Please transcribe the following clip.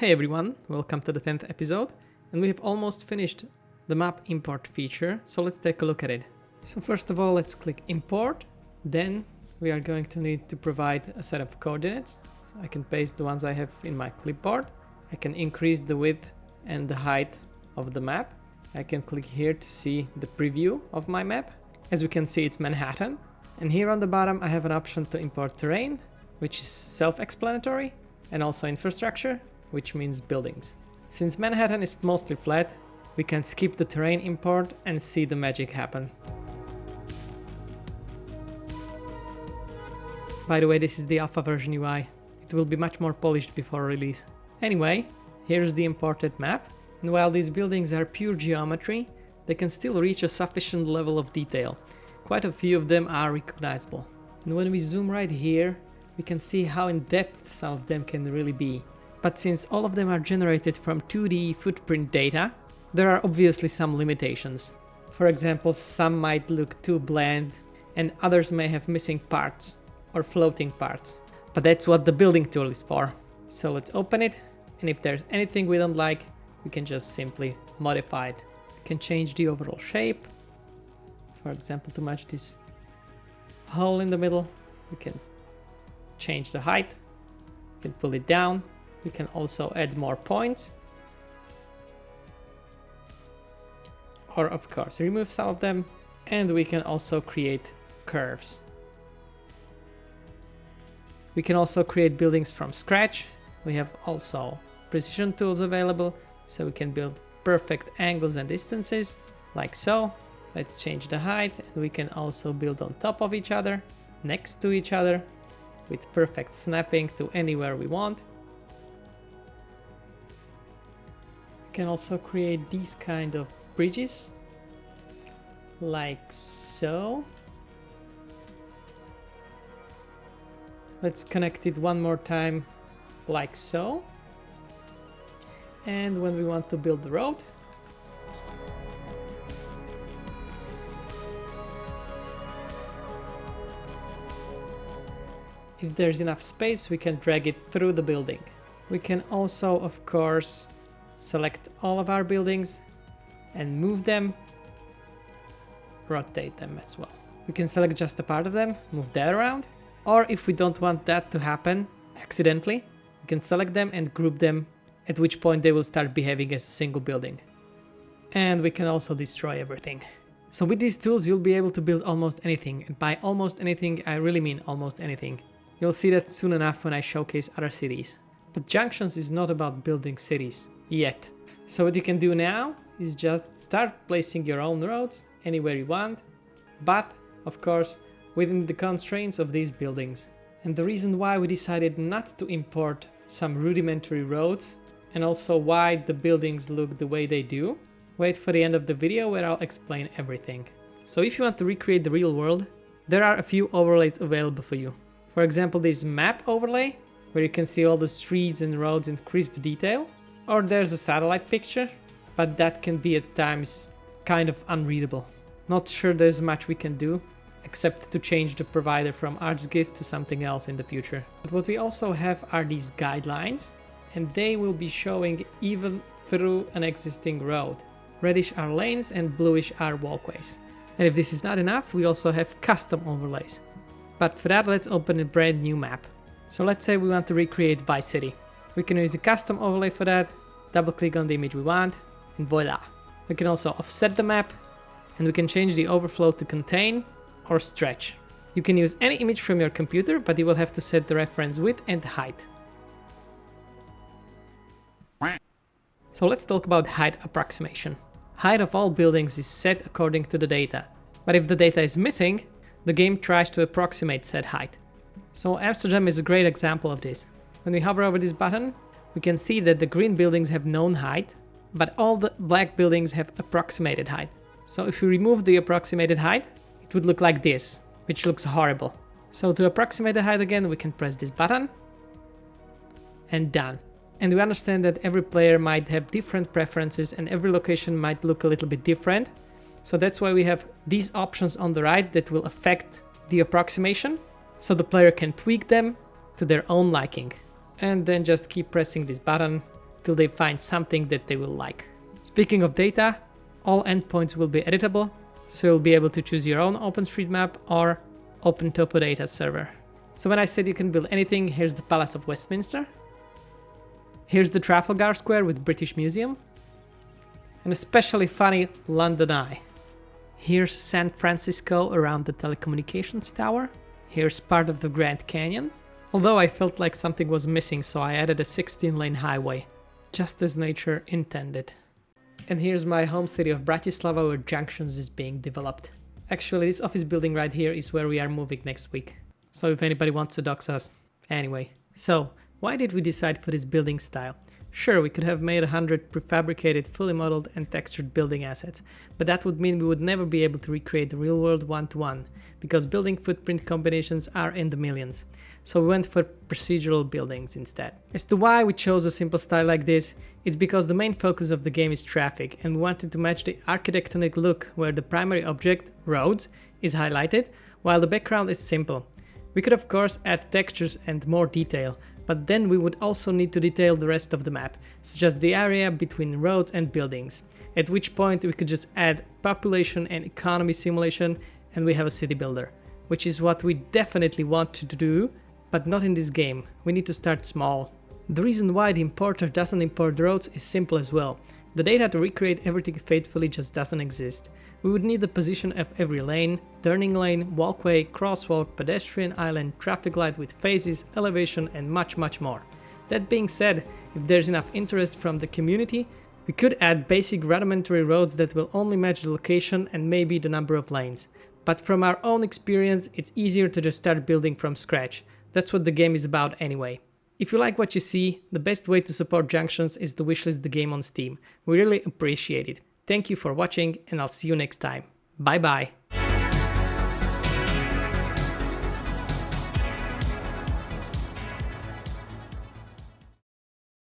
Hey everyone, welcome to the 10th episode, and we have almost finished the map import feature, so let's take a look at it. So first of all, let's click import, then we are going to need to provide a set of coordinates. So I can paste the ones I have in my clipboard. I can increase the width and the height of the map. I can click here to see the preview of my map. As we can see, it's Manhattan. And here on the bottom, I have an option to import terrain, which is self-explanatory, and also infrastructure, which means buildings. Since Manhattan is mostly flat, we can skip the terrain import and see the magic happen. By the way, this is the alpha version UI. It will be much more polished before release. Anyway, here's the imported map, and while these buildings are pure geometry, they can still reach a sufficient level of detail. Quite a few of them are recognizable. And when we zoom right here, we can see how in depth some of them can really be. But since all of them are generated from 2D footprint data, there are obviously some limitations. For example, some might look too bland, and others may have missing parts or floating parts. But that's what the building tool is for. So let's open it, and if there's anything we don't like, we can just simply modify it. We can change the overall shape. For example, to match this hole in the middle, we can change the height, we can pull it down. We can also add more points, or of course remove some of them, and we can also create curves. We can also create buildings from scratch. We have also precision tools available, so we can build perfect angles and distances, like so. Let's change the height, and we can also build on top of each other, next to each other, with perfect snapping to anywhere we want. Can also create these kind of bridges, like so. Let's connect it one more time, like so. And when we want to build the road, if there's enough space, we can drag it through the building. We can also, of course, select all of our buildings and move them, rotate them as well. We can select just a part of them, move that around, or if we don't want that to happen accidentally, we can select them and group them, at which point they will start behaving as a single building. And we can also destroy everything. So with these tools, you'll be able to build almost anything, and by almost anything, I really mean almost anything. You'll see that soon enough when I showcase other cities. But Junxions is not about building cities yet. So what you can do now is just start placing your own roads anywhere you want, but of course within the constraints of these buildings. And the reason why we decided not to import some rudimentary roads, and also why the buildings look the way they do, wait for the end of the video where I'll explain everything. So if you want to recreate the real world, there are a few overlays available for you. For example, this map overlay, where you can see all the streets and roads in crisp detail. Or there's a satellite picture, but that can be at times kind of unreadable. Not sure there's much we can do, except to change the provider from ArcGIS to something else in the future. But what we also have are these guidelines, and they will be showing even through an existing road. Reddish are lanes and bluish are walkways. And if this is not enough, we also have custom overlays. But for that, let's open a brand new map. So let's say we want to recreate Vice City. We can use a custom overlay for that, double click on the image we want, and voila. We can also offset the map, and we can change the overflow to contain or stretch. You can use any image from your computer, but you will have to set the reference width and height. So let's talk about height approximation. Height of all buildings is set according to the data, but if the data is missing, the game tries to approximate said height. So Amsterdam is a great example of this. When we hover over this button, we can see that the green buildings have known height, but all the black buildings have approximated height. So if we remove the approximated height, it would look like this, which looks horrible. So to approximate the height again, we can press this button, and done. And we understand that every player might have different preferences and every location might look a little bit different. So that's why we have these options on the right that will affect the approximation, so the player can tweak them to their own liking. And then just keep pressing this button till they find something that they will like. Speaking of data, all endpoints will be editable, so you'll be able to choose your own OpenStreetMap or OpenTopo data server. So when I said you can build anything, here's the Palace of Westminster. Here's the Trafalgar Square with British Museum. An especially funny London Eye. Here's San Francisco around the telecommunications tower. Here's part of the Grand Canyon. Although I felt like something was missing, so I added a 16-lane highway, just as nature intended. And here's my home city of Bratislava, where Junxions is being developed. Actually, this office building right here is where we are moving next week. So if anybody wants to dox us. Anyway, so why did we decide for this building style? Sure, we could have made 100 prefabricated, fully modeled and textured building assets, but that would mean we would never be able to recreate the real world one-to-one, because building footprint combinations are in the millions. So we went for procedural buildings instead. As to why we chose a simple style like this, it's because the main focus of the game is traffic, and we wanted to match the architectonic look where the primary object, roads, is highlighted, while the background is simple. We could of course add textures and more detail, but then we would also need to detail the rest of the map, such as the area between roads and buildings, at which point we could just add population and economy simulation and we have a city builder, which is what we definitely want to do, but not in this game. We need to start small. The reason why the importer doesn't import roads is simple as well. The data to recreate everything faithfully just doesn't exist. We would need the position of every lane, turning lane, walkway, crosswalk, pedestrian island, traffic light with phases, elevation and much more. That being said, if there's enough interest from the community, we could add basic rudimentary roads that will only match the location and maybe the number of lanes. But from our own experience, it's easier to just start building from scratch. That's what the game is about anyway. If you like what you see, the best way to support Junxions is to wishlist the game on Steam. We really appreciate it. Thank you for watching and I'll see you next time. Bye bye!